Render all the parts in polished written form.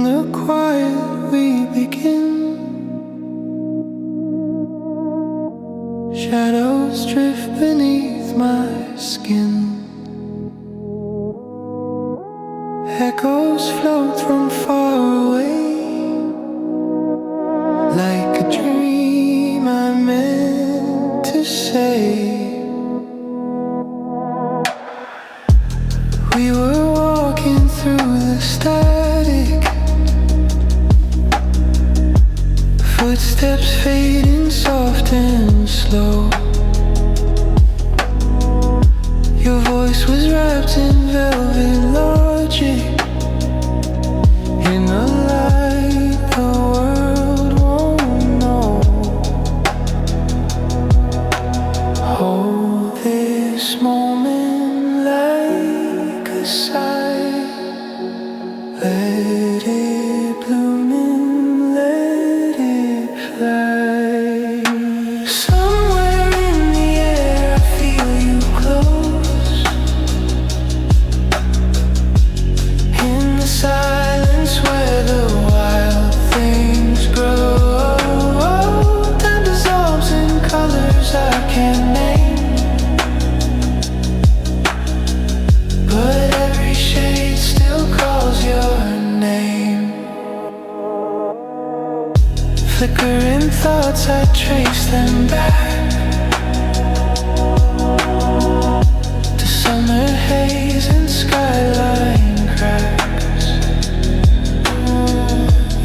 the quiet we begin. Shadows drift beneath my skin. Echoes float from far away, like a dream I meant to say. We were walking through the static, footsteps fading soft and slow. Your voice was wrapped in velvet logic, in a light the world won't know. Hold this moment like a sigh. Let it bloom and let it fly. Somewhere in the air I feel you close. In the silence where the wild things grow, time dissolves in colors I can't name, but every shade still calls your name. Flickering thoughts, I trace them back to summer haze and skyline cracks.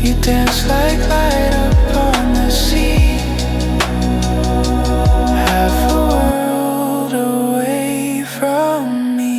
You dance like light upon the sea, half a world away from me.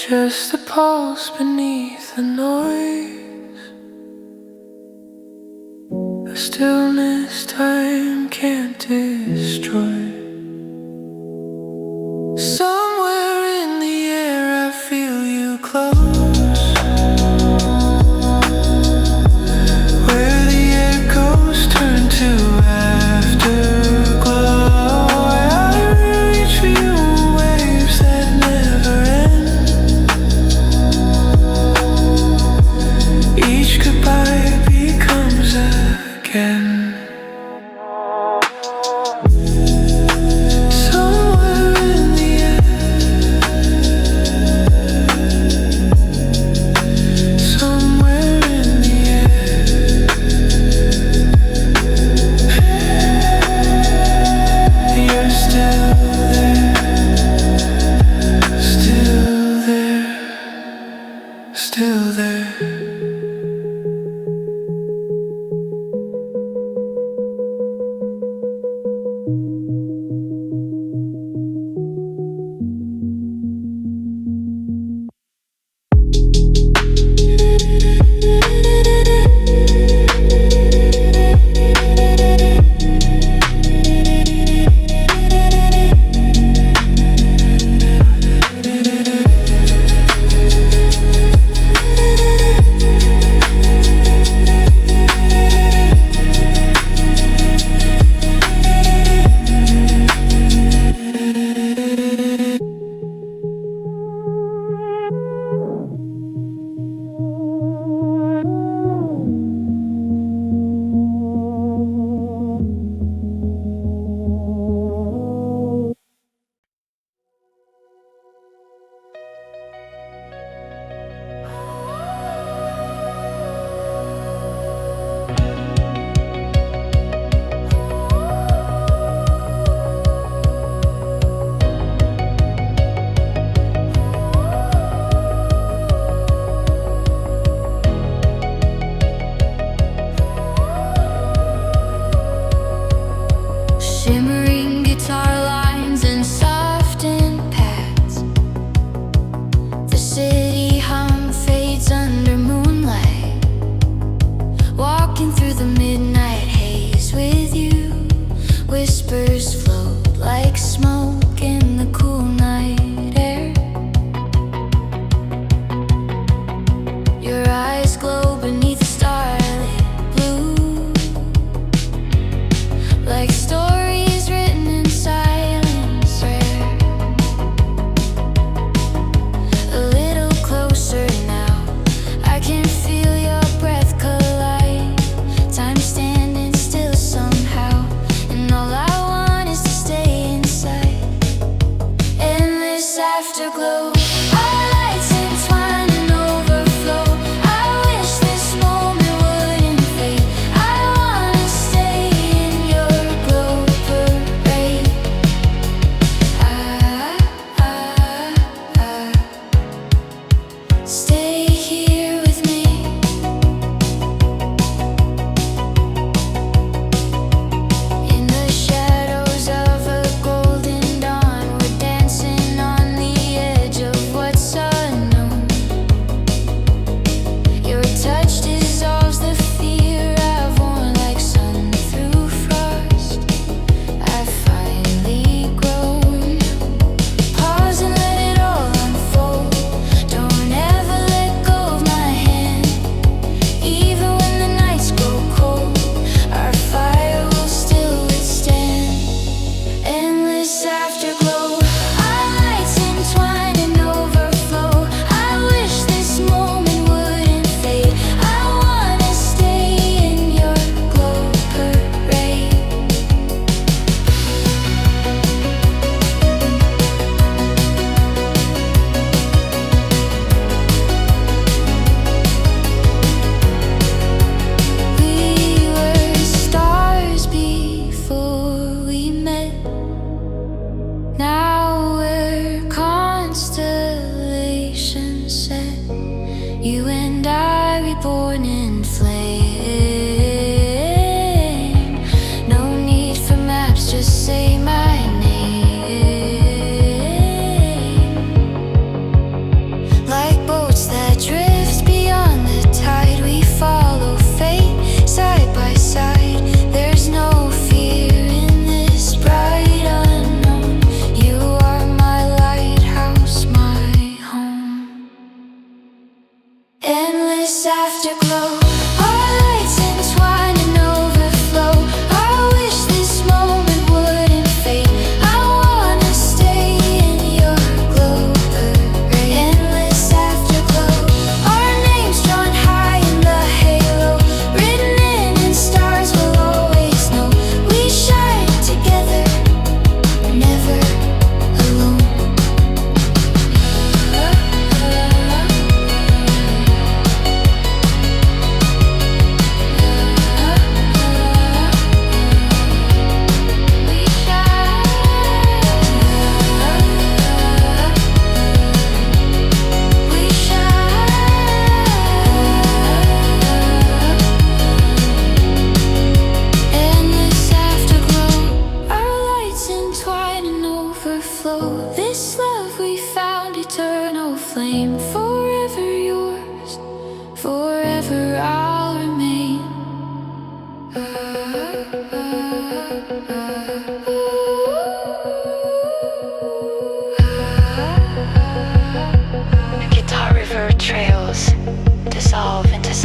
Just a pulse beneath the noise, a stillness time can't destroy. Somewhere in the air I feel you close, where the echoes turn to afterglow. I reach for you in waves that never end. Each goodbye becomes again.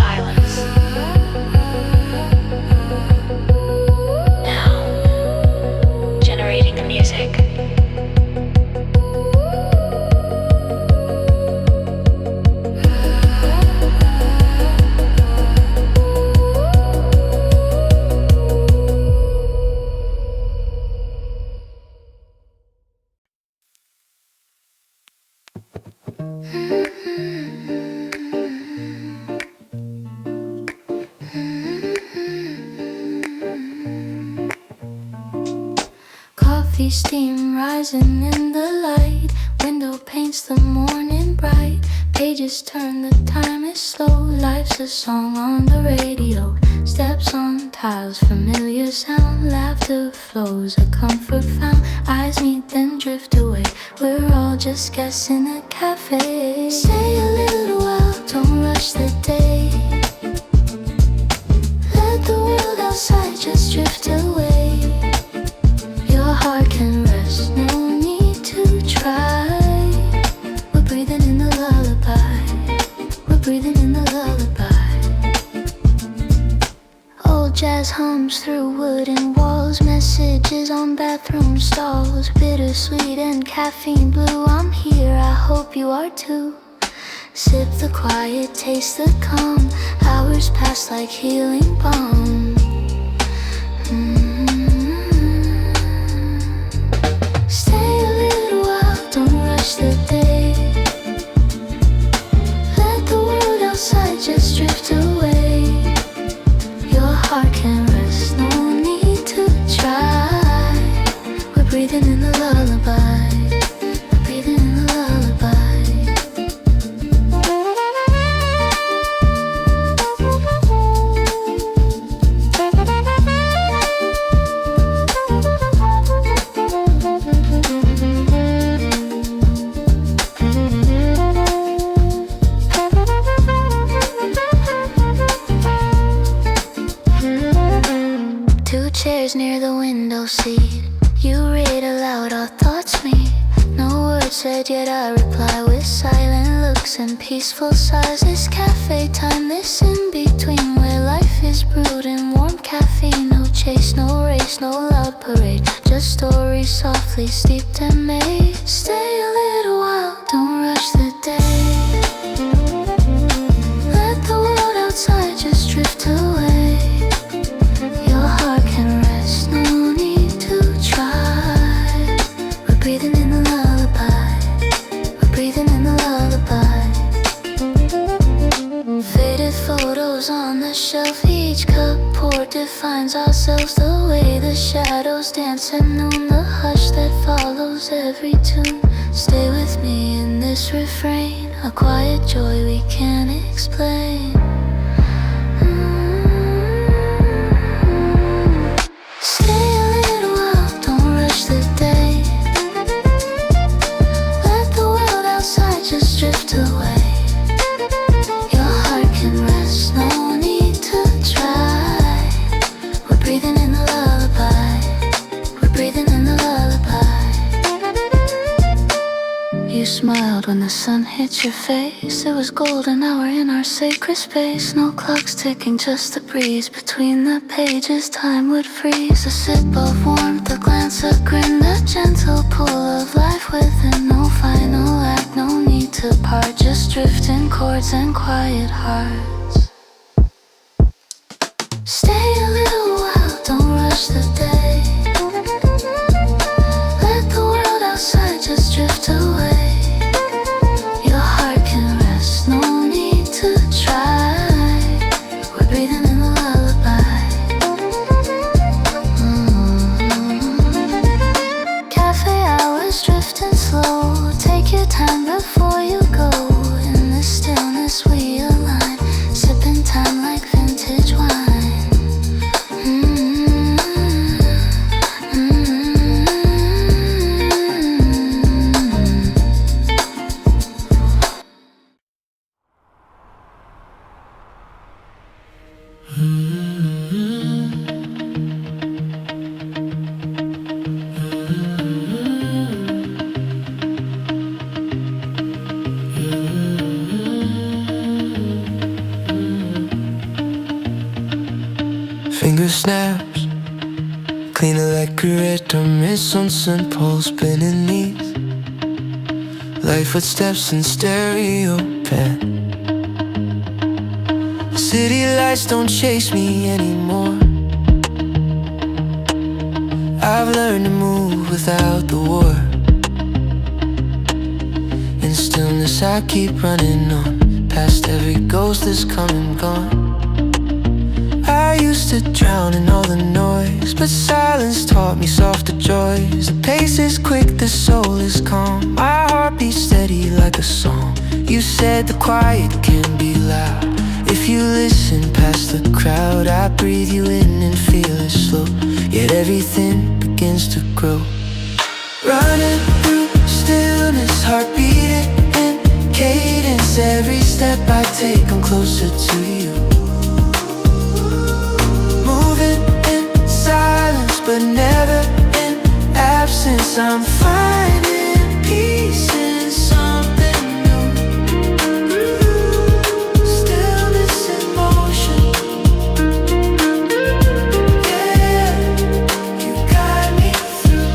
silence. Now, generating the music. Coffee steam rising in the light. Window paints the morning bright. Pages turn, the time is slow. Life's a song on the radio. Steps on tiles, familiar sound. Laughter flows, a comfort found. Eyes meet, then drift away. We're all just guests in a cafe. Stay a little while, don't rush the day. Let the world outside just drift away. Your heart can rest, no need to try. We're breathing in the lullaby. We're breathing in the lullaby. Old jazz hums through wooden walls. Messages on bathroom stalls. Bittersweet and caffeine blue. I'm here, I hope you are too. Sip the quiet, taste the calm. Hours pass like healing balm. Stay a little while, don't rush the day. Let the world outside just drift away. Your heart can rest, no need to try. We're breathing in the lullaby. We're breathing in the lullaby. Chairs near the window seat. You read aloud, our thoughts meet. No words said, yet I reply with silent looks and peaceful sighs. This cafe time, this in between, where life is brewed in warm caffeine. No chase, no race, no loud parade. Just stories softly steeped and made. Stay a little while, don't rush the day. Let the world outside just drift away. Your heart can rest, no need to try. We're breathing in the lullaby. We're breathing in the lullaby. Faded photos on the shelf. Each cup poured defines ourselves. The way the shadows dance at noon. The hush that follows every tune. Stay with me in this refrain. A quiet joy we can't explain. Stay a little while, don't rush the day. Let the world outside just drift away. Your heart can rest, no need to try. We're breathing in the lullaby. We're breathing in the lullaby. You smiled when the sun hit your face. It was golden hour in our sacred space. No clocks ticking, just the breeze between the pages. Time would freeze. A sip of warmth, a glance, a grin, a gentle pull of life within. No final act, no need to part. Just drifting chords and quiet hearts. Stay a little while, don't rush the day. Let the world outside just drift away. Your heart can rest, no need to try. We're breathing in the lullaby. Café hours drifting slow. Take your time before you go. In the stillness we align. Sipping time like vintage wine. finger snaps, cleaner like med sån syntpulse beneath light footsteps in stereo pen. City lights don't chase me anymore. I've learned to move without the war. In stillness I keep running on, past every ghost that's come and gone. I used to drown in all the noise, but silence taught me softer joys. The pace is quick, the soul is calm, my heart beats steady like a song. You said the quiet can be loud if you listen past the crowd. I breathe you in and feel it slow, yet everything begins to grow. Running through stillness, heart beating in cadence. Every step I take, I'm closer to you. Moving in silence, but never in absence. I'm finding peace in something new. Stillness in motion. Yeah, you guide me through.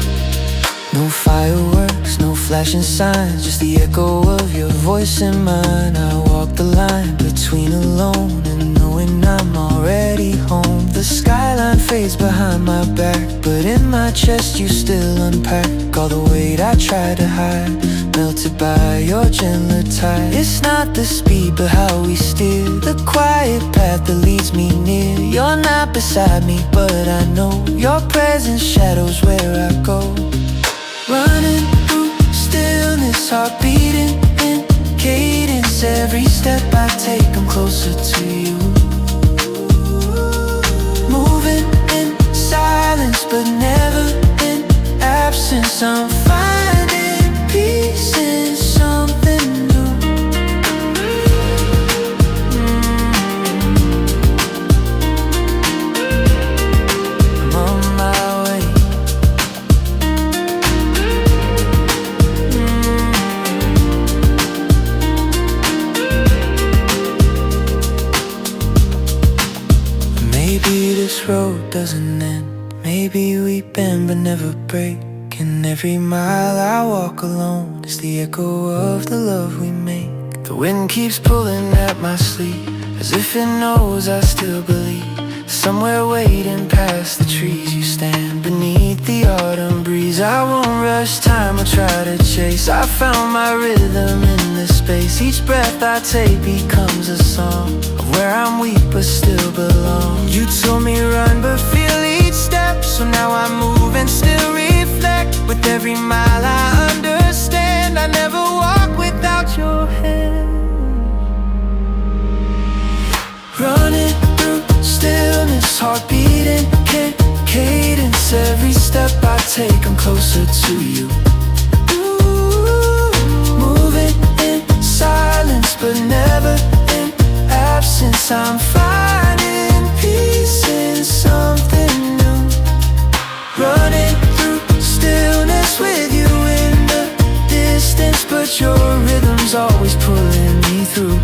No fireworks, no flashing signs, just the echo of your voice in mine. I walk the line between alone and knowing I'm already home. The skyline fades behind my back, but in my chest you still unpack. All the weight I tried to hide, melted by your gentler tide. It's not the speed, but how we steer the quiet path that leads me near. You're not beside me, but I know your presence shadows where I go. Running through stillness, heart beating in cadence. Every step I take, I'm closer to you. Moving in silence, but never in absence. I'm finding peace in something new. I'm on my way. Maybe this road doesn't end. Maybe we bend but never break. And every mile I walk alone is the echo of the love we make. The wind keeps pulling at my sleeve, as if it knows I still believe. Somewhere waiting past the trees, you stand beneath the autumn breeze. I won't rush time or try to chase. I found my rhythm in this space. Each breath I take becomes a song of where I'm weak but still belong. You told me run but feel each step, so now I move and still reflect. With every mile I understand I never walk without your hand. Running through stillness, heart beating cadence. Every step I take, I'm closer to you. Moving in silence, but never in absence. I'm finding peace in something new. Running through stillness with you in the distance, but your rhythm's always pulling me through.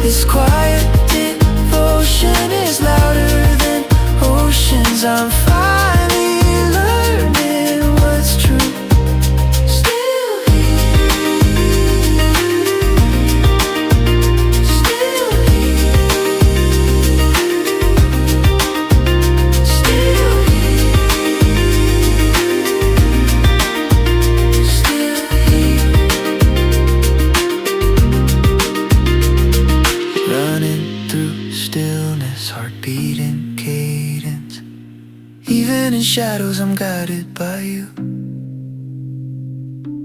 This quiet devotion is louder than oceans. I'm finally learning what's true. Still here, still here, still here, still here. Running through stillness, heart beating cadence. Even in shadows I'm guided by you.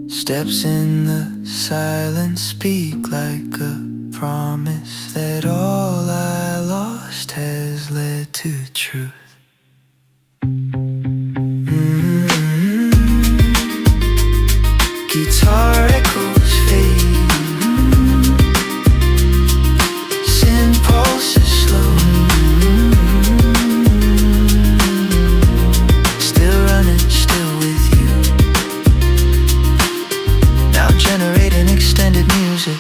Steps in the silence speak like a promise that all I lost has led to truth. Guitar echoes fade, synth pulse is slow. Still running, still with you. Now generating extended music.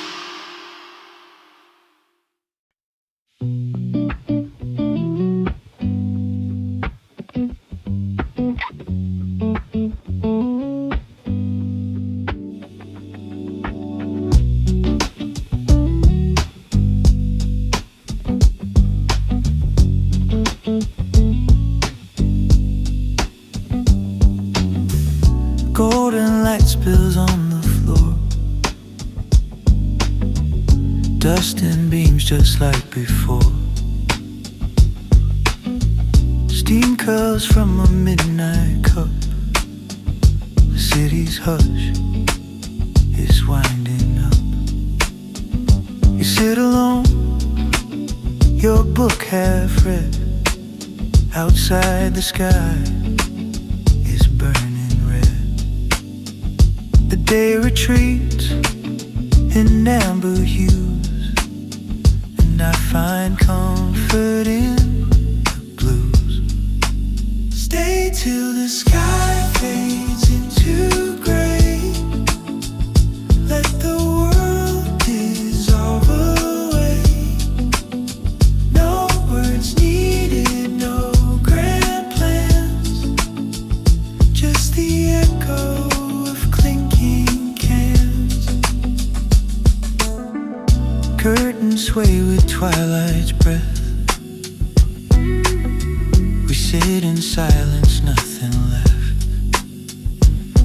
spills on the floor. Dust and beams just like before. Steam curls from a midnight cup. The city's hush is winding up. You sit alone, your book half read. Outside the sky is burning red. The day retreats in amber hues, and I find comfort in the blues. Stay till the sky fades into gray. Let the world dissolve away. No words needed, no grand plans, just the echo of clinking cans. Curtains sway with twilight's breath. We sit in silence, nothing left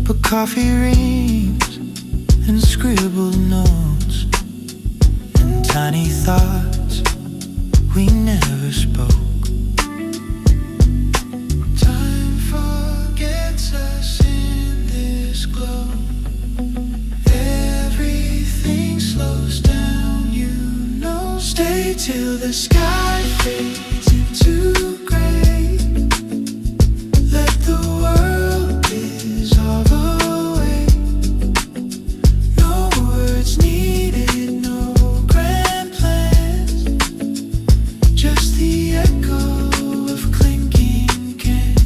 but coffee rings and scribbled notes and tiny thoughts we never spoke. Time forgets us in this glow. Everything slows down, you know. Stay till the sky fades into gray. Let the world dissolve away. No words needed, no grand plans, just the echo of clinking cans.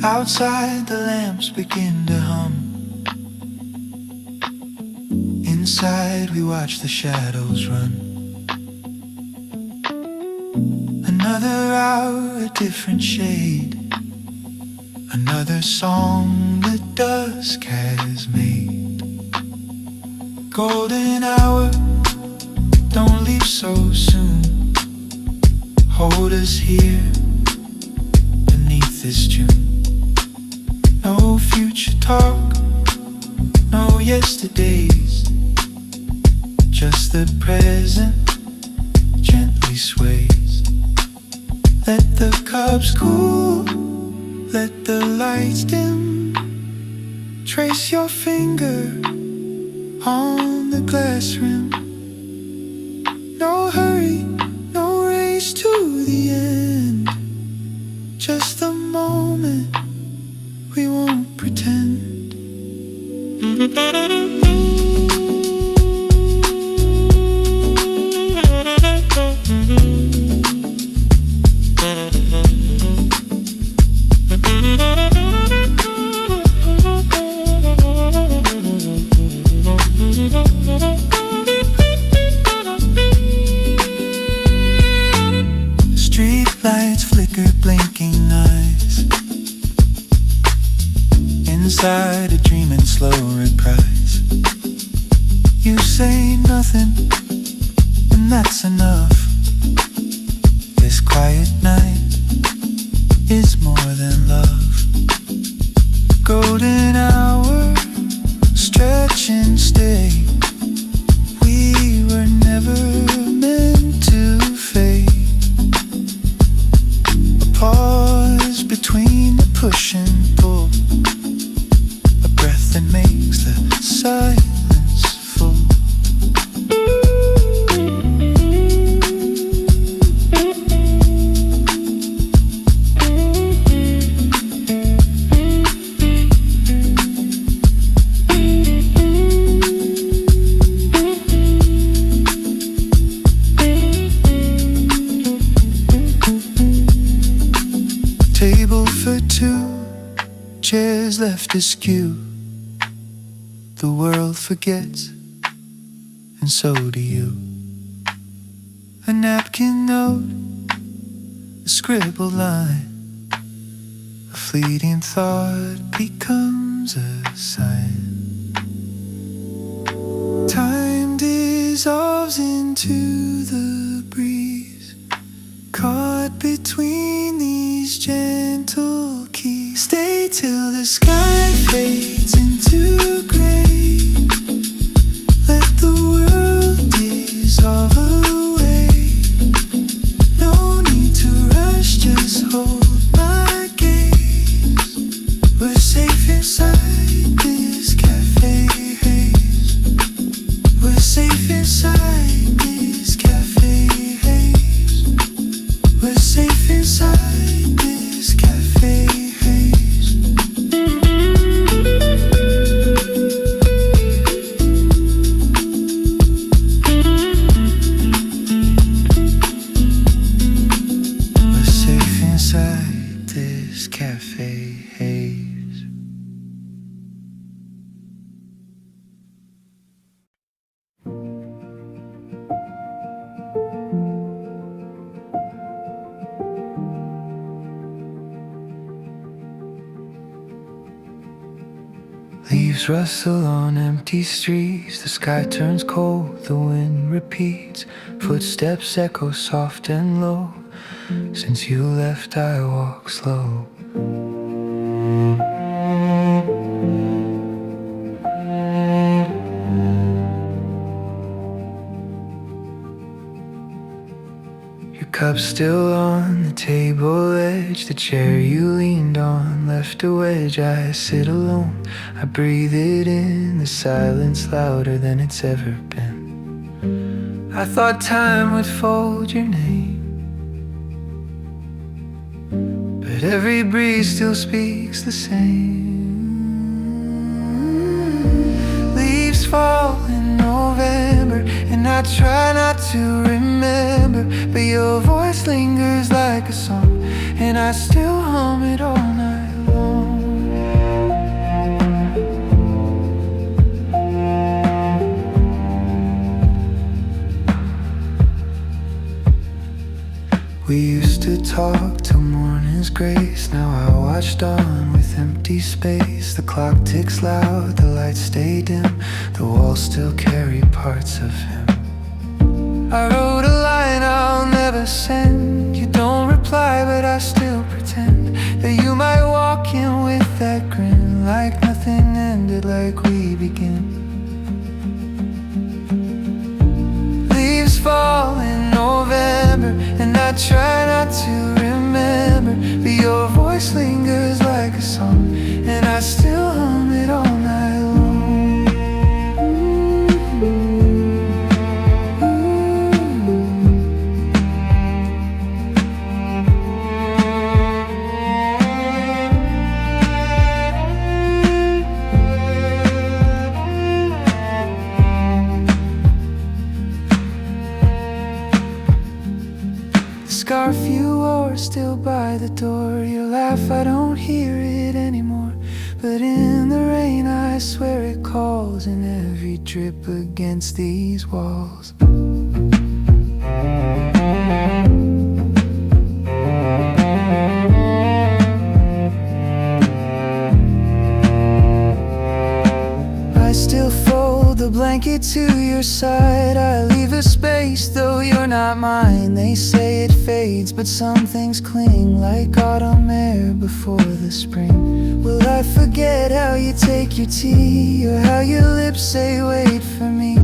Outside the lamps begin to hum. Inside we watch the shadows run. Another hour, a different shade. Another song the dusk has made. Golden hour, don't leave so soon. Hold us here beneath this June. No future talk, no yesterdays, just the present gently sways. Let the cups cool, let the lights dim. Trace your finger on the glass rim. No hurry, no race to the end, just the moment. We won't pretend. Street lights flicker, blinking eyes. Inside a dream in slow reprise. You say nothing, and that's enough. This quiet night is more than love. Golden hour, stretch and stay. We were never meant to fade. A pause between the push and pull. That makes the silence full. Table for two, chairs left askew. The world forgets, and so do you. a napkin note, a scribbled line. A fleeting thought becomes a sign. Time dissolves into the breeze, caught between these gentle keys. Stay till the sky fades into gray. Let the world dissolve away. No need to rush, just hold my gaze. We're safe inside this cafe haze. We're safe inside this cafe haze. We're safe inside this cafe haze. We're safe inside this cafe haze. Leaves rustle on empty streets. The sky turns cold, the wind repeats. Footsteps echo soft and low. Since you left I walk slow. Your cup still on the table edge. The chair you leaned on left a wedge. I sit alone, I breathe it in. The silence louder than it's ever been. I thought time would fold your name, but every breeze still speaks the same. Leaves fall in November, and I try not to remember, but your voice lingers like a song, and I still hum it all night long. We used to talk till morning's grace. Now I watch dawn with empty space. The clock ticks loud, the lights stay dim. The walls still carry parts of him. I wrote a line I'll never send. You don't reply, but I still pretend that you might walk in with that grin, like nothing ended, like we begin. Leaves fall in November, and I try not to remember, but your voice lingers like a song, and I still hum it all night long. Scarf you wore still by the door. Your laugh, I don't hear it anymore, but in the rain I swear it calls, in every drip against these walls. I still fold the blanket to your side. I leave a space, though you're not mine. They say it fades, but some things cling, like autumn air before the spring. Will I forget how you take your tea, or how your lips say wait for me?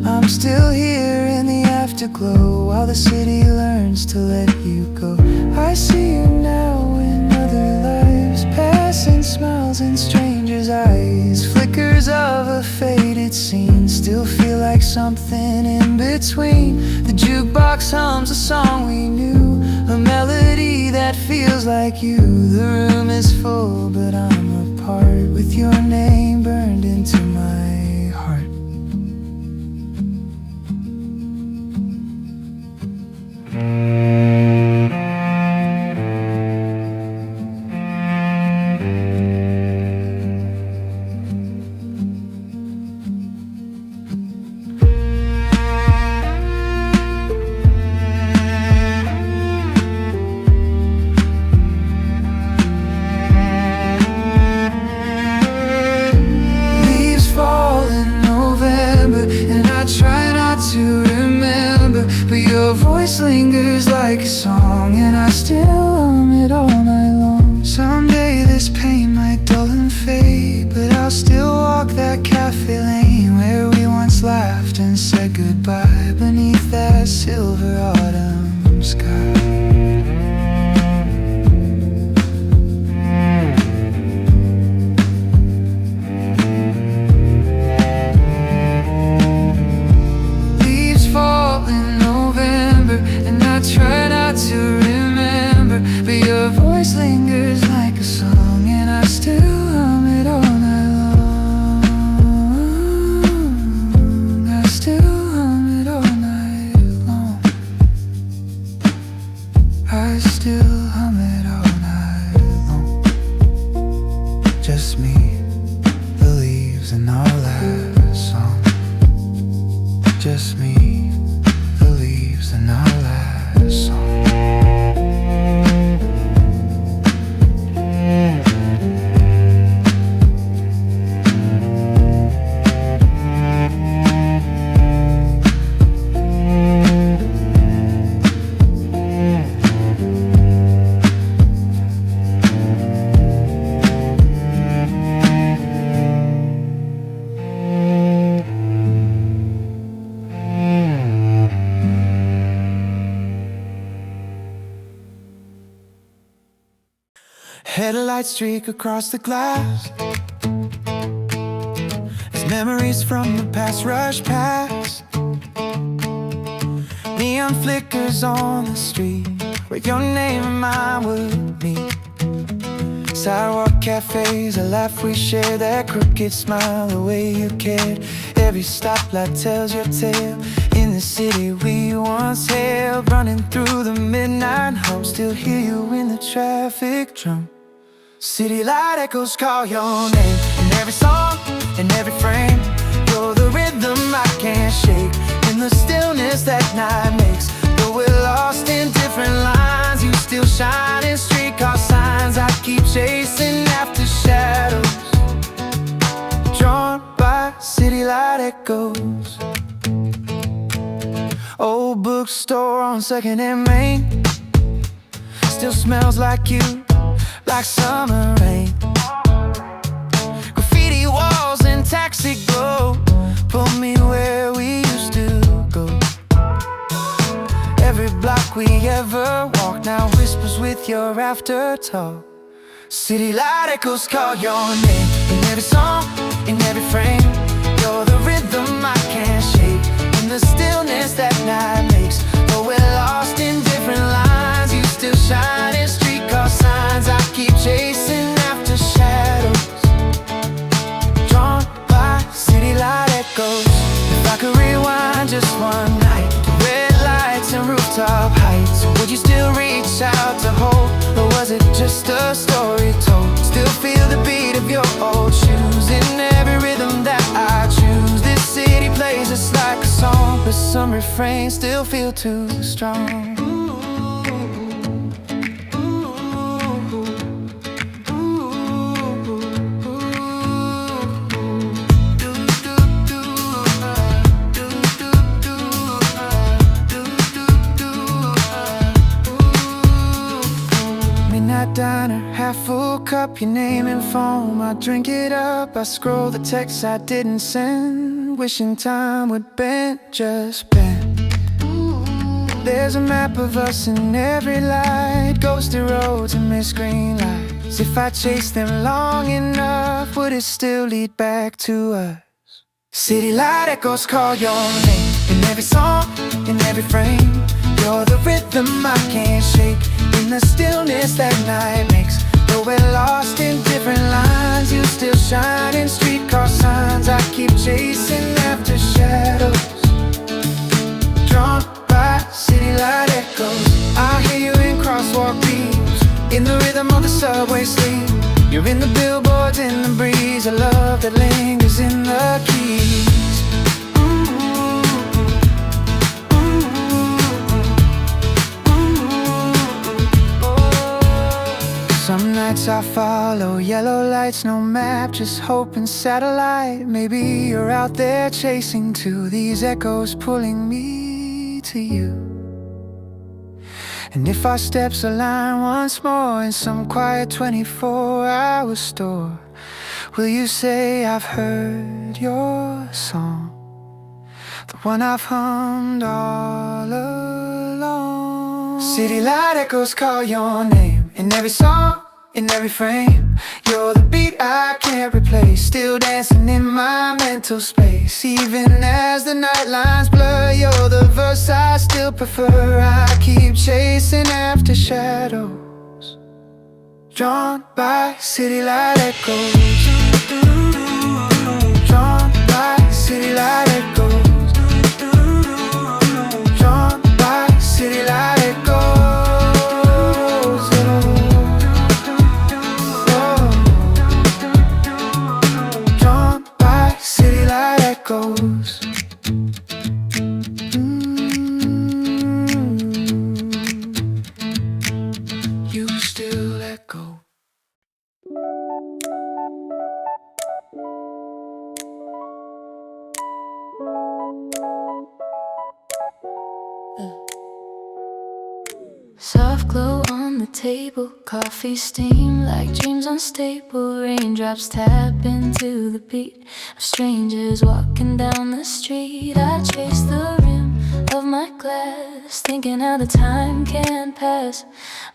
I'm still here in the afterglow, while the city learns to let you go. I see you now in other lives, passing smiles in strangers' eyes. Flickers of a faded scene still feel like something in between. The jukebox hums a song we knew, a melody that feels like you. The room is full, but I'm apart, with your name burned into my heart. still hum it all night long. Someday this pain might dull and fade, but I'll still walk that cafe lane where we once laughed and said goodbye beneath that silver autumn sky. Try not to remember, but your voice lingers like a song, and I still hum it all night long. I still hum it all night long. I still hum it all night long. Just me, the leaves, and our last song. Just me, the leaves, and our last song. Headlights streak across the glass as memories from the past rush past. Neon flickers on the street where your name and mine would meet. Sidewalk cafes, a laugh we share, that crooked smile, the way you cared. Every stoplight tells your tale in the city we once held. Running through the midnight hum, still hear you in the traffic drum. Citylight echoes call your name in every song, in every frame. You're the rhythm I can't shake in the stillness that night makes. Though we're lost in different lines, you still shine in streetcar signs. I keep chasing after shadows, drawn by citylight echoes. Old bookstore on 2nd and Main still smells like you, like summer rain. Graffiti walls and taxi glow pull me where we used to go. Every block we ever walked now whispers with your aftertalk. Citylight echoes call your name in every song, in every frame. You're the rhythm I can't shake in the stillness that night makes. Though we're lost in different lines, you still shine in streetcar signs. I keep chasing after shadows, drawn by citylight echoes. If I could rewind just one night to red lights and rooftop heights, would you still reach out to hold, or was it just a story told? Still feel the beat of your old shoes in every rhythm that I choose. This city plays us like a song, but some refrains still feel too strong. Diner, half full cup, your name in foam. I drink it up, I scroll the texts I didn't send, wishing time would bend, just bend. There's a map of us in every light, ghosted roads and missed green lights. If I chased them long enough, would it still lead back to us? Citylight echoes call your name in every song, in every frame. You're the rhythm I can't shake in the stillness that night makes. Though we're lost in different lines, you still shine in streetcar signs. I keep chasing after shadows, drawn by citylight echoes. I hear you in crosswalk beams, in the rhythm of the subway sleep. You're in the billboards, in the breeze, a love that lingers in the keys. Some nights I follow yellow lights, no map, just hope and satellite. Maybe you're out there chasing too, these echoes pulling me to you. And if our steps align once more in some quiet 24-hour store, will you say I've heard your song, the one I've hummed all along? Citylight echoes call your name in every song, in every frame. You're the beat I can't replace, still dancing in my mental space. Even as the night lines blur, you're the verse I still prefer. I keep chasing after shadows, drawn by citylight echoes. Drawn by citylight echoes. Drawn by citylight echoes. Citylight echoes. You still echo. Soft glow on the table, coffee steam like dreams unstable. Raindrops tap into the beat of strangers walking down the street. I chase the rim of my glass, thinking how the time can pass.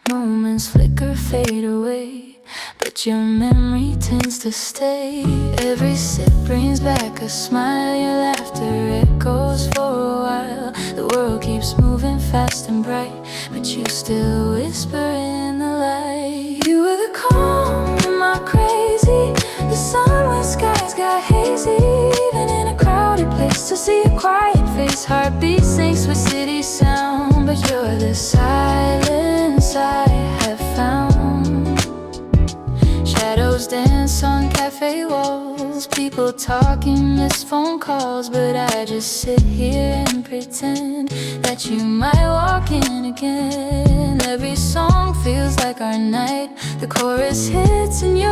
Moments flicker, fade away, but your memory tends to stay. Every sip brings back a smile, your laughter echoes for a while. The world keeps moving fast and bright, but you still whisper in the light. You were the calm in my crazy, the sun when skies got hazy. Even in a crowded place, to see a quiet face, heartbeat syncs with city sound. But you're the silence I have found. Shadows dance on cafe walls, people talking, miss phone calls. But I just sit here and pretend that you might walk in again. Every song feels like our night, the chorus hits and you're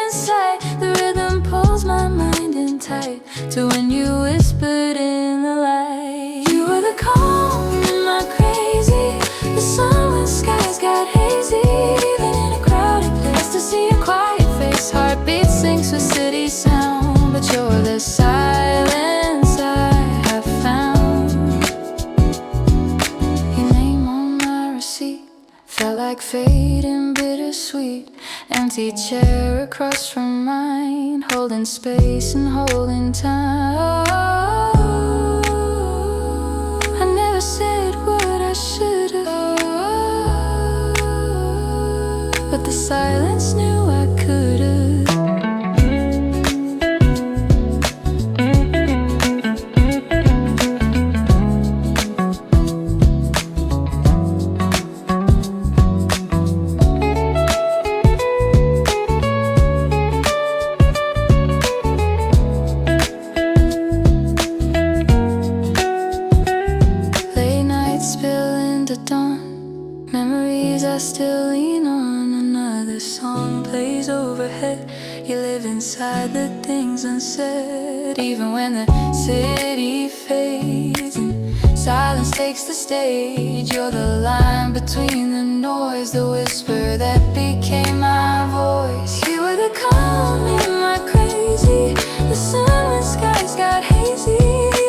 inside. The rhythm pulls my mind in tight to when you whispered in the light. You were the calm in my crazy, the sun when skies got hazy. Even in a crowded place, to see a quiet face, heartbeat syncs with city sound. But you're the silence I have found. Your name on my receipt felt like fate and bittersweet. Empty chair across from mine, holding space and holding time. I never said what I should have, but the silence knew I could have. Late nights spill into dawn, memories I still lean on. Another song plays overhead, you live inside the things unsaid. Even when the city fades and silence takes the stage, you're the line between the noise, the whisper that became my voice. You were the calm in my crazy, the sun when skies got hazy.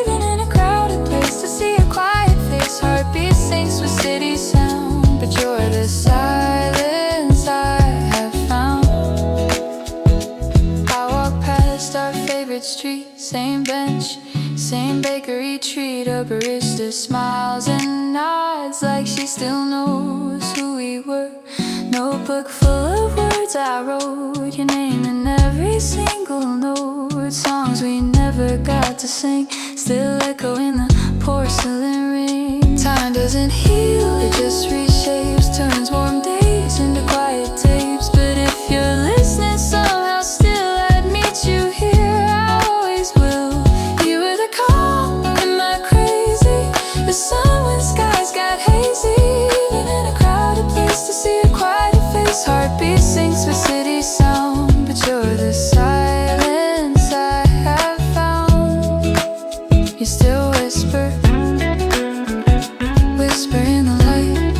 Even in a crowded place, to see a quiet face, heartbeat syncs with city sound. But you're the silence I have found. I walk past our favorite street, same bench, same bakery treat. A barista smiles and nods like she still knows who we were. Notebook full of words I wrote, your name in every single note. Songs we never got to sing still echo in the porcelain ring. Time doesn't heal, it just reshapes, turns warm days into quiet tapes. But if you're listening somehow, still I'd meet you here, I always will. You were the calm in my crazy, the sun when skies got hazy. Even in a crowded place, to see a quiet face, heartbeat syncs with city sound. But you're the silence I have found. You still whisper, whisper in the light.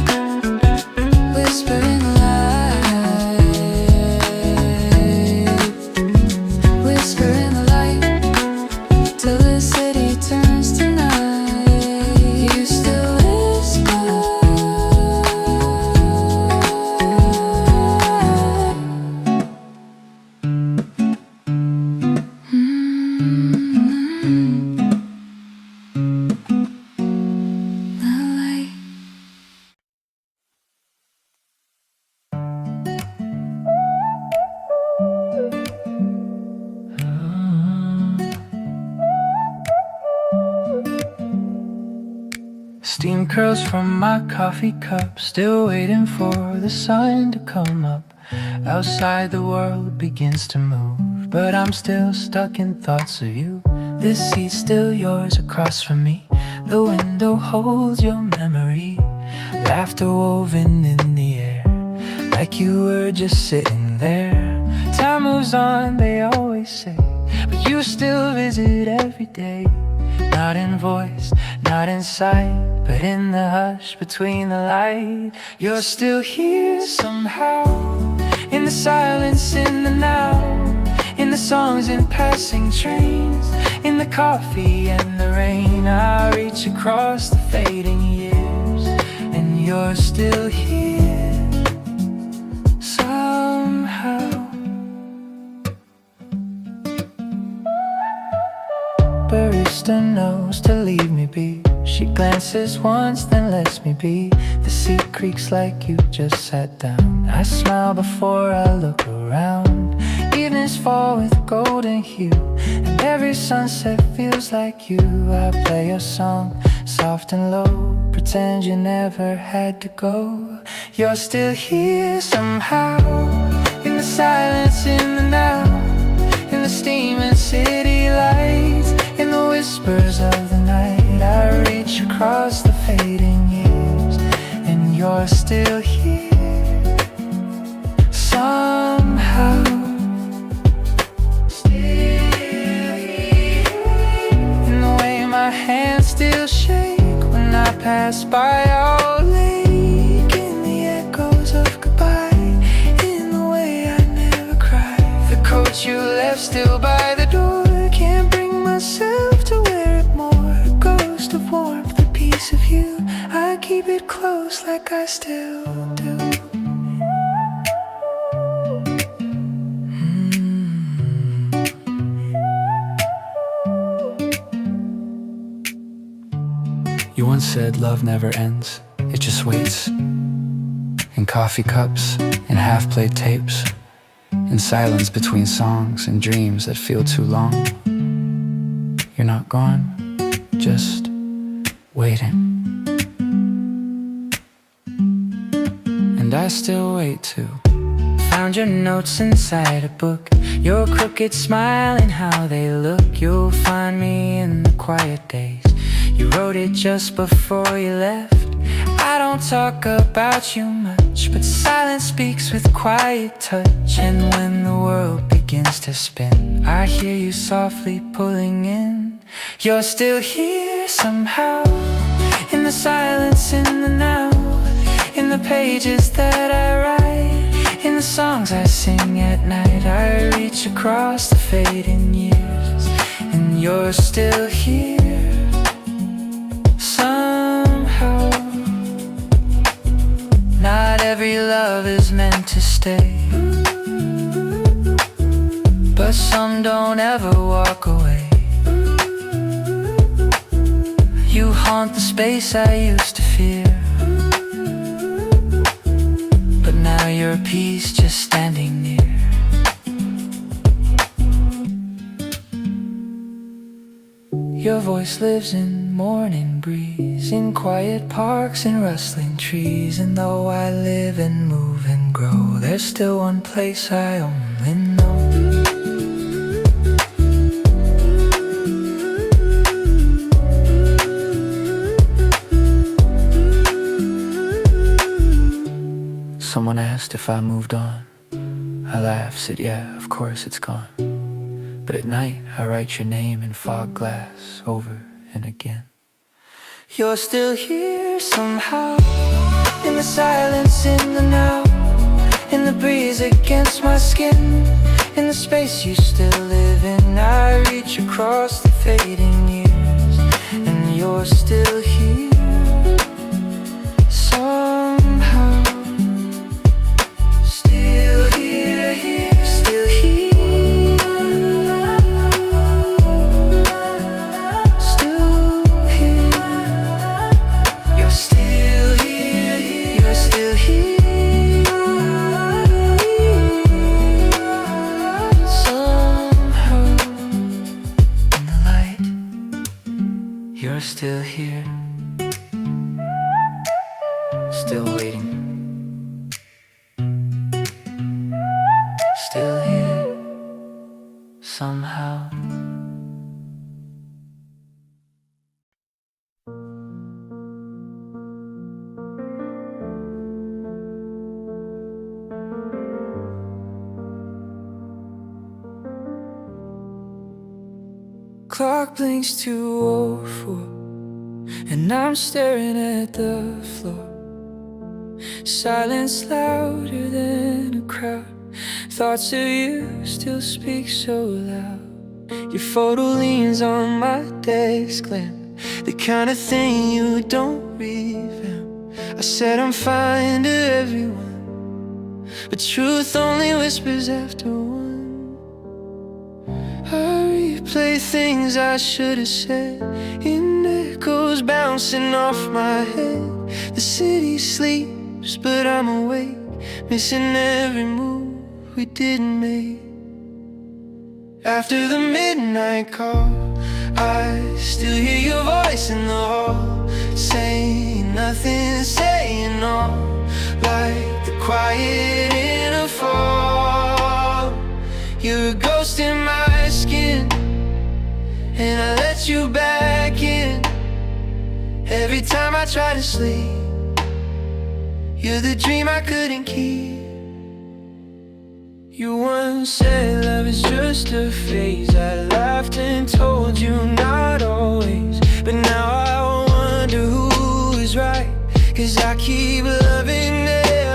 Steam curls from my coffee cup, still waiting for the sun to come up. Outside the world begins to move, but I'm still stuck in thoughts of you. This seat's still yours across from me. The window holds your memory, laughter woven in the air, like you were just sitting there. Time moves on, they always say, but you still visit every day. Not in voice, not in sight, but in the hush between the light. You're still here somehow, in the silence, in the now, in the songs and passing trains, in the coffee and the rain. I reach across the fading years, and you're still here somehow. Barista knows to leave me be. She glances once, then lets me be. The seat creaks like you just sat down. I smile before I look around. Evenings fall with golden hue, and every sunset feels like you. I play a song, soft and low, pretend you never had to go. You're still here somehow, in the silence, in the now, in the steam and city lights, in the whispers of the night. I reach across the fading years, and you're still here somehow. Still here. In the way my hands still shake when I pass by our lake, in the echoes of goodbye, in the way I never cry. The coat you left still by the door, can't bring myself to wear it more. A ghost of warmth, a piece of you, I keep it close like I still do. You once said love never ends, it just waits. In coffee cups, in half-played tapes, in silence between songs and dreams that feel too long. You're not gone, just waiting. And I still wait too. Found your notes inside a book, your crooked smile and how they look. You'll find me in the quiet days. You wrote it just before you left. I don't talk about you much, but silence speaks with quiet touch. And when the world begins to spin, I hear you softly pulling in. You're still here somehow, in the silence, in the now, in the pages that I write, in the songs I sing at night. I reach across the fading years, and you're still here somehow. Not every love is meant to stay, but some don't ever walk away. You haunt the space I used to fear, but now you're a piece just standing near. Your voice lives in morning breeze, in quiet parks and rustling trees. And though I live and move and grow, there's still one place I only know. Someone asked if I moved on. I laughed, said yeah, of course it's gone. But at night I write your name in fog glass over and again. You're still here somehow, in the silence, in the now, in the breeze against my skin, in the space you still live in. I reach across the fading years, and you're still here somehow. Still here, here, still here. You're still here still waiting. Still here, somehow. Clock blinks 2:04, and I'm staring at the floor. Silence louder than a crowd. Thoughts of you still speak so loud. Your photo leans on my desk lamp, the kind of thing you don't revamp. I said I'm fine to everyone, but truth only whispers after one. I replay things I should have said in echoes bouncing off my head. The city sleeps, but I'm awake, missing every move we didn't make. After the midnight call, I still hear your voice in the hall, saying nothing, saying all, like the quiet in a fall. You're a ghost in my skin, and I let you back in. Every time I try to sleep, you're the dream I couldn't keep. You once said love is just a phase. I laughed and told you not always, but now I wonder who is right, 'cause I keep loving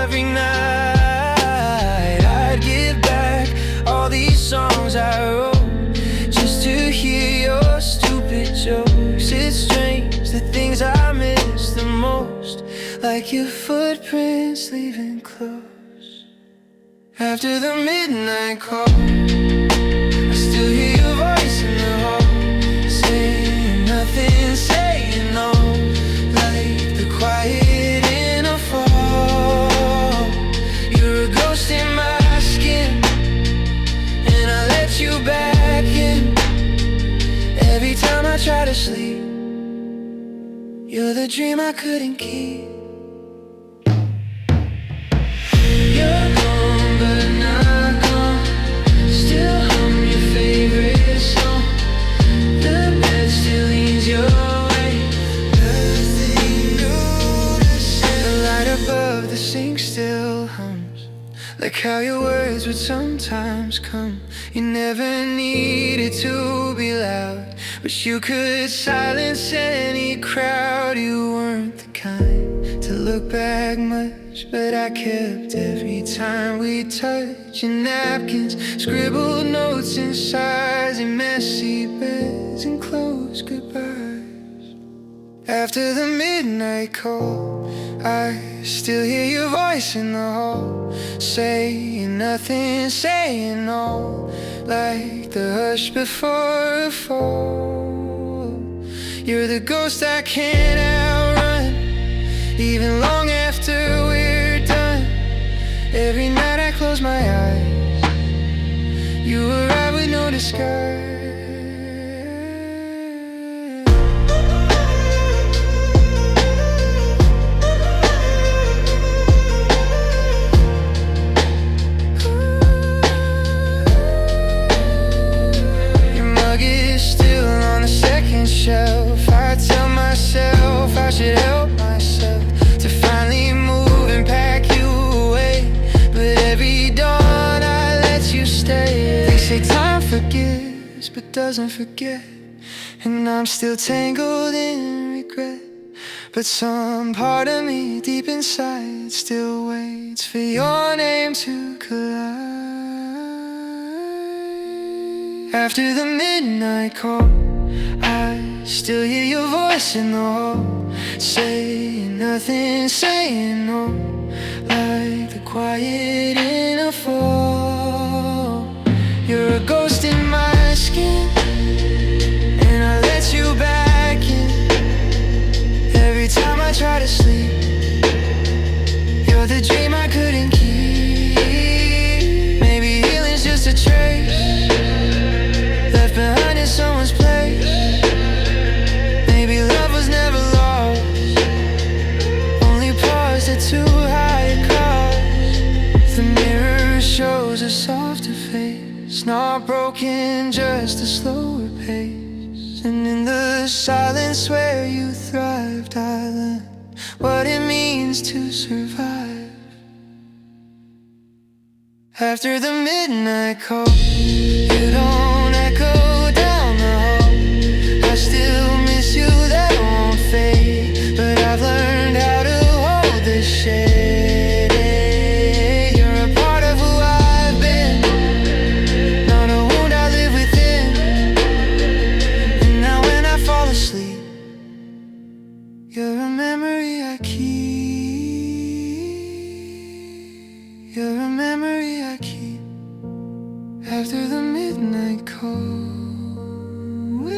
every night. I'd give back all these songs I wrote just to hear your stupid jokes. It's strange the things I miss the most, like your footprints leaving close. After the midnight call, I still hear your voice in the hall, saying nothing, saying all, like the quiet in a fall. You're a ghost in my skin, and I let you back in. Every time I try to sleep, you're the dream I couldn't keep. You're gone, but not gone. Still hum your favorite song. The bed still leans your way. Nothing new to say. The light above the sink still hums, like how your words would sometimes come. You never needed to be loud, but you could silence any crowd. You weren't the kind to look back much, but I kept every time we touched. Your napkins, scribbled notes and sighs, and messy beds and close goodbyes. After the midnight call, I still hear your voice in the hall, saying nothing, saying all, like the hush before a fall. You're the ghost I can't outrun, even long after we're done. Every night I close my eyes, you arrive with no disguise. Shelf. I tell myself I should help myself to finally move and pack you away, but every dawn I let you stay. They say time forgives but doesn't forget, and I'm still tangled in regret, but some part of me deep inside still waits for your name to collide. After the midnight call, I still hear your voice in the hall, saying nothing, saying no, like the quiet in a fall. You're a ghost in my skin, and I let you back in. Every time I try to sleep, you're the dream I couldn't keep. Maybe healing's just a trace left behind in someone's place. Maybe love was never lost, only paused at walking just a slower pace. And in the silence where you thrived, I learned what it means to survive. After the midnight call, you don't echo down the hall. I still miss you, that won't fade. But I've learned how to hold the shade. You're a part of who I've been, not a wound I live within. And now when I fall asleep, you're a memory I keep. You're a memory I keep. After the midnight call, we'll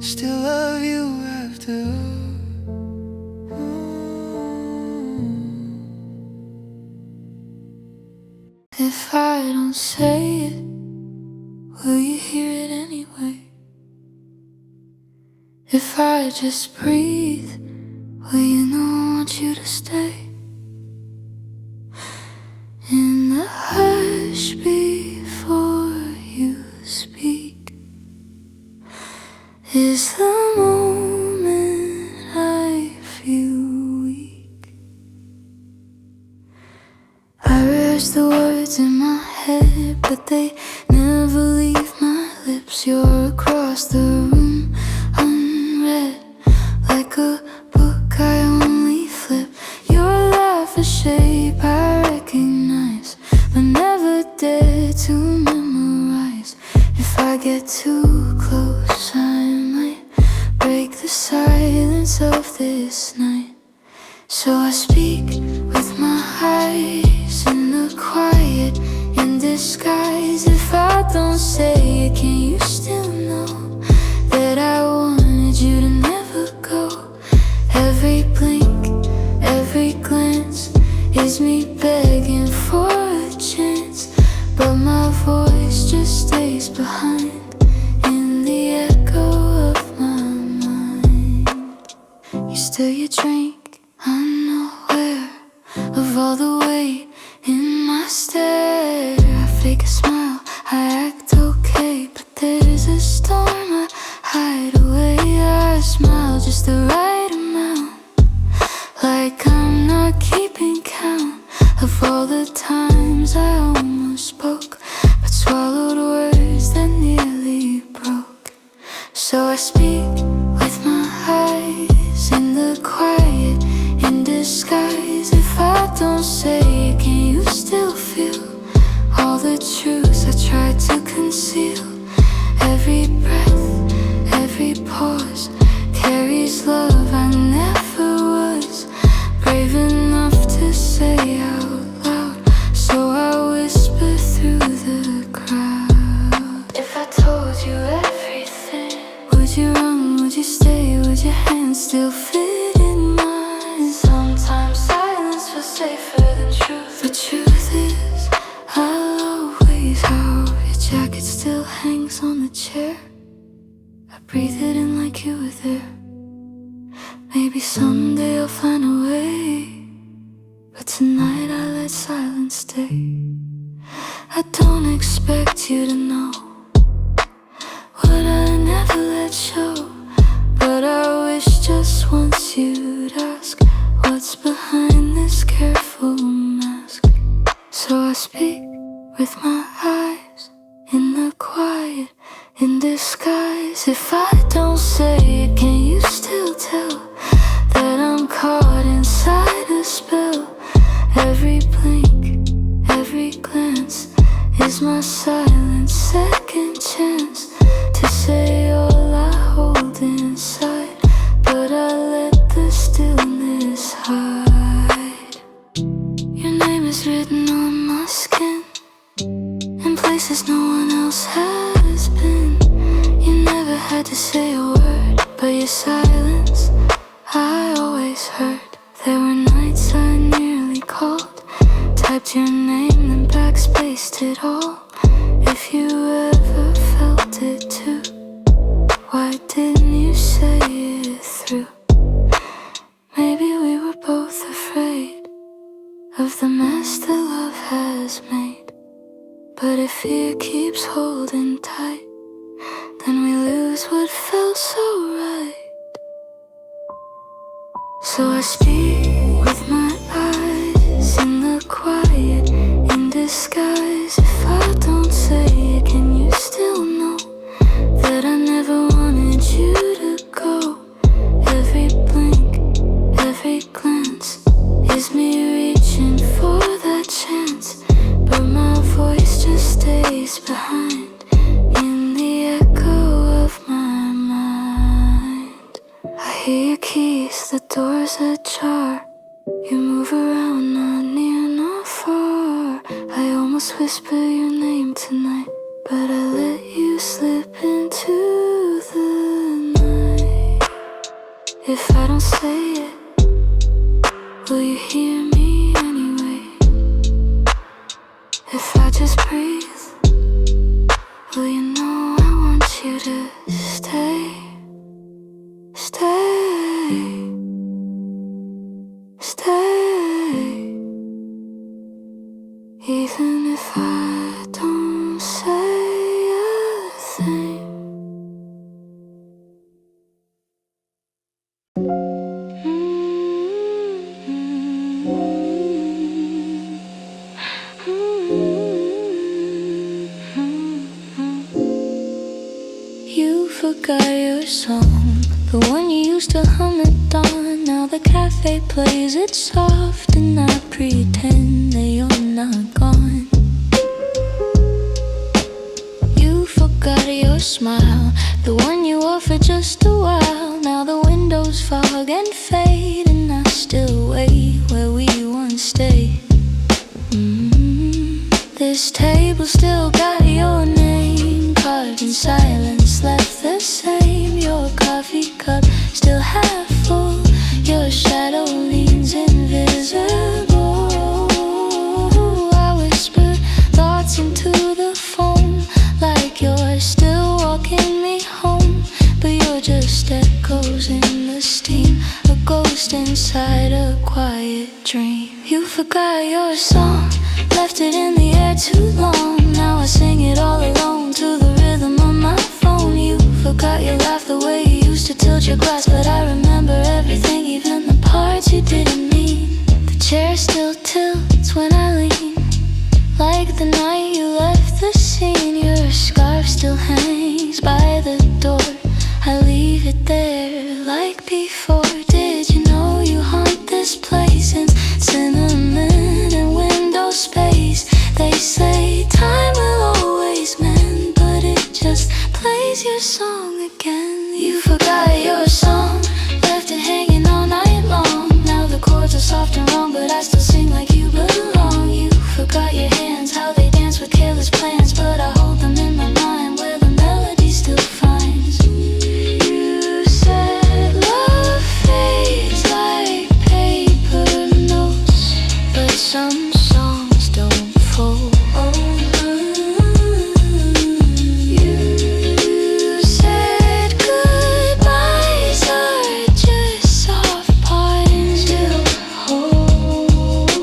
still love you after. If I don't say it, will you hear it anyway? If I just breathe, will you know I want you to stay? In the hush before you speak is the moment I feel weak. I rehearse the words in my head, but they never leave my lips. You're across the room, unread, like a book I only flip. Your laugh a shape I recognize, but never dare to memorize. If I get too close, I might break the silence of this night. So I speak with my eyes in the quiet, in disguise. If I don't say it, can you still know that I wanted you to never go? Every blink, every glance is me begging for a chance, but my voice just stays behind in the echo of my mind. You stir your drink, unaware of all the weight in my stare. I fake a smile, I act okay, but there's a storm, I hide away. I smile just the right amount, like I'm not keeping count of all the times I almost spoke, but swallowed words that nearly broke. So I speak with my eyes in the quiet, in disguise. If I don't say it, can you still feel all the truths I tried to conceal? Every breath, every pause carries love I never was brave enough to say out loud, so I whisper through the crowd. If I told you everything, would you run, would you stay, would your hands still fit in mine? Sometimes silence feels safer than truth. The truth is, I'll always have your jacket still hangs on the chair. I breathe it in like you were there. Maybe someday I'll find a way, but tonight I let silence stay. I don't expect you to know what I never let show, but I wish just once you'd ask what's behind this careful mask. So I speak with my eyes in the quiet, in disguise. If I don't say it, can you still tell that I'm caught inside a spell? Every blink, every glance is my silent second chance to say all I hold inside, but I let the stillness hide. Your name is written on my skin in places no one else has been. You never had to say a word, but your silence I always heard. There were nights I nearly called, typed your name then backspaced it all. If you ever felt it too, why didn't you say it through? Maybe we were both afraid of the mess that love has made, but keeps holding tight, then we lose what felt so right. So I speak with my eyes in the quiet, in disguise. If I don't say it, can you still know that I never wanted you to go? Every blink, every glance is me reaching for that chance, but my voice just stays behind in the echo of my mind. I hear your keys, the door's ajar. You move around, not near, not far. I almost whisper your name tonight, but I let you slip into the night. If I don't say it, will you hear me anyway? If I just breathe, will you know I want you to stay? Stay, stay. Even if I don't say a thing. You forgot your song, the one you used to hum it on. Now the cafe plays it soft, and I pretend that you're not gone. You forgot your smile, the one you wore for just a while. Now the windows fog and fade, and I still wait where we once stayed. This table still got your name carved in silence, left the same. Your coffee cup still half full, your shadow leans invisible. I whisper thoughts into the phone, like you're still walking me home, but you're just echoes in the steam, a ghost inside a quiet dream. You forgot your song, left it in the air too long. Now I sing it all alone to the rhythm on my phone. You forgot your laugh, the way you used to tilt your glass, but I remember everything, even the parts you didn't mean. The chair still tilts when I lean, like the night you left the scene. Your scarf still hangs by the door, I leave it there like before. Did you know you haunt this place in cinnamon and window space? They say time will always mend, but it just plays your song again. You forgot your song, left it hanging all night long. Now the chords are soft and wrong, but I still sing like you belong. You forgot your hands, how they dance with careless plans, but I hold them in my mind where the melody still finds. You said love fades like paper notes, but some songs don't fold. You said goodbyes are just soft parts still hold,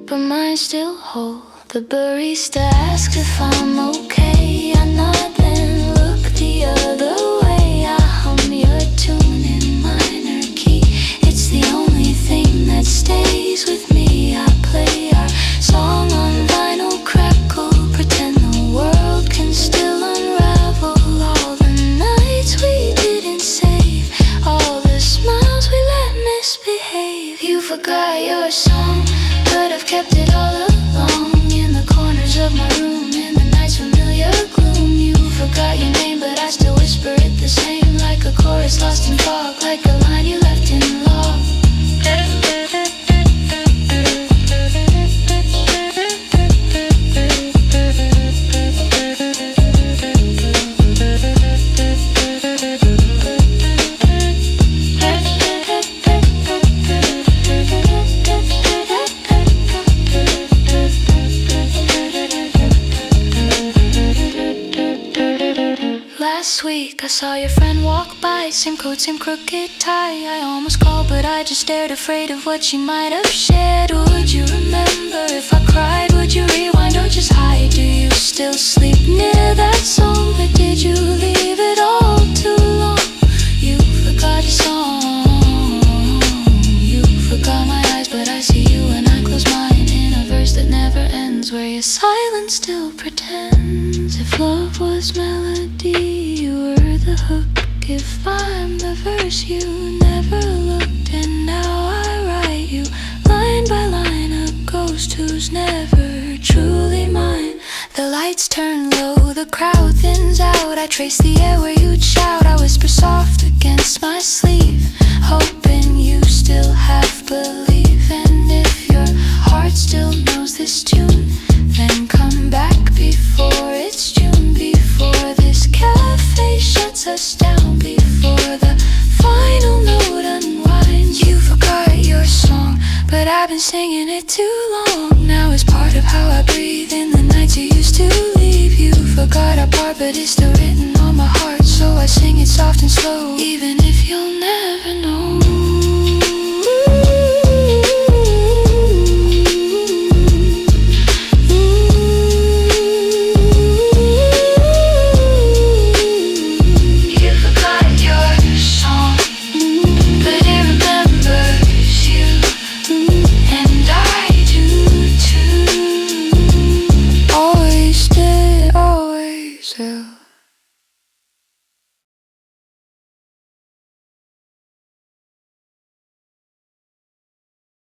but mine still hold. The barista asks if I'm okay, I nod then look the other way. I hum your tune in minor key, it's the only thing that stays with me. I play our song on vinyl crackle, pretend the world can still unravel. All the nights we didn't save, all the smiles we let misbehave. You forgot your song, could have kept it all along, in the corners of my room, in the night's familiar gloom. You forgot your name, but I still whisper it the same, like a chorus lost in fog, like a line you left in love. last week I saw your friend walk by, same coat, same crooked tie. I almost called but I just stared, afraid of what she might have shared. Would you remember if I cried? Would you rewind or just hide? Do you still sleep near that song? Or did you leave it all too long? You forgot your song. You forgot my eyes, but I see you when I close mine, in a verse that never ends, where your silence still pretends. If love was melody, you were the hook. If I'm the verse, you never looked. And now I write you line by line, a ghost who's never truly mine. The lights turn low, the crowd thins out. I trace the air where you'd shout. I whisper soft against my sleeve, hoping you still have belief. And if your heart still knows this tune, then come back before it's June, before this cafe shuts us down, before the final note unwinds. You forgot your song, but I've been singing it too long. Now it's part of how I breathe in the nights you used to leave. You forgot our part, but it's still written on my heart, so I sing it soft and slow, even